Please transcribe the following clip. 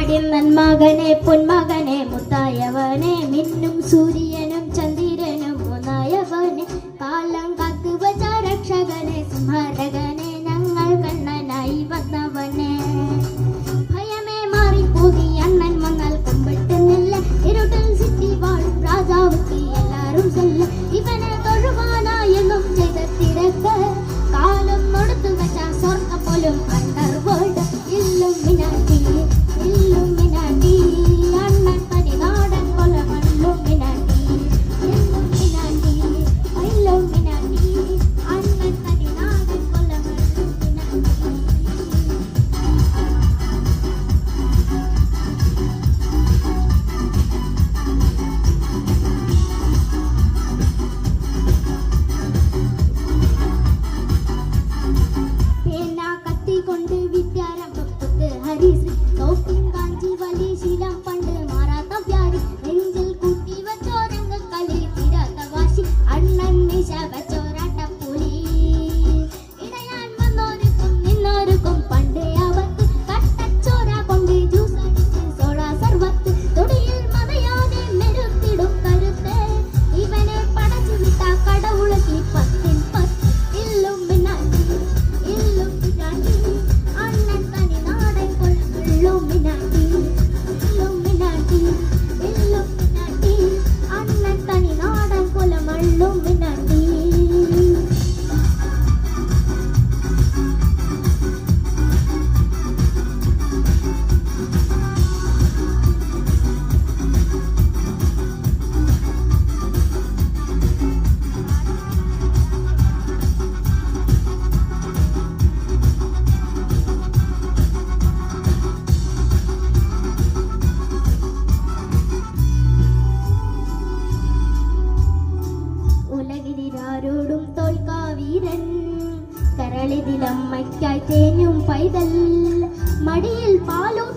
മടിയൻ മകനെ പൊന്മകനെ മുത്തായവനെ മിന്നും സൂര്യനും ചന്ദ്രനും മൂന്നായവനെ കാലം കാത്തു വച്ച രക്ഷകനെ സംഹാരകനെ ഞങ്ങൾ കണ്ണനായി വന്നവനെ ഭയമേ മാറിപ്പോകി അണ്ണൻ വന്നാൽ കുമ്പിട്ടുന്നില്ല ഇരുട്ടിൽ സിറ്റി വാഴും രാജാവുക്ക് എല്ലാരും ചെല്ല ഇവനെ തൊഴുവാനായെന്നും ചെയ്ത തിരക്ക് കാലം കൊടുത്തു വെച്ച സ്വർണ്ണ പോലും അണ്ടർവേൾഡ് ഇല്ലുമിനാട്ടി ഇല്ലുമിനാട്ടി അണ്ണൻ പതിനാടൻ കൊലമല്ലുമിനാട്ടി ഇല്ലുമിനാട്ടി ഇല്ലുമിനാട്ടി അണ്ണൻ പതിനാടൻ കൊലമല്ലുമിനാട്ടി കൊണ്ട് വിദ്യാരംഭത്ത് ഹരിശ്രീ നോക്കിൻ കാഞ്ചി വലിയ ശീലം പണ്ട് മാറാത്ത വ്യാധി നെഞ്ചിൽ കൂട്ടി വച്ചോരംഗ കളി തീരാത്ത വാശി അണ്ണൻ നിശ വച്ചോരാട്ടപ്പുലി ഇടയാൻ വന്നോർക്കും നിന്നോർക്കും പണ്ട് അവത്ത് കട്ടച്ചോര കൊണ്ട് ജ്യൂസ് അടിച്ച് സോഡ സർവത്ത് തൊടിയിൽ മതയാതെ മെരുത്തിടും കരുത്ത് ഇവനെ പടച്ചു വിട്ട കടവുളക്കി പത്തിൻ പത്ത് ഇല്ലുമിനാട്ടി ഇല്ലുമിനാട്ടി Illuminati, Illuminati, Illuminati, അണ്ണൻ തനി നാടൻ കൊലം Illuminati. ഉലകിലാരോടും തോൽക്കാവീരൻ കരളിതിലമ്മയ്ക്കായി തേഞ്ഞും പൈതൽ മടിയിൽ പാലൂട്ടി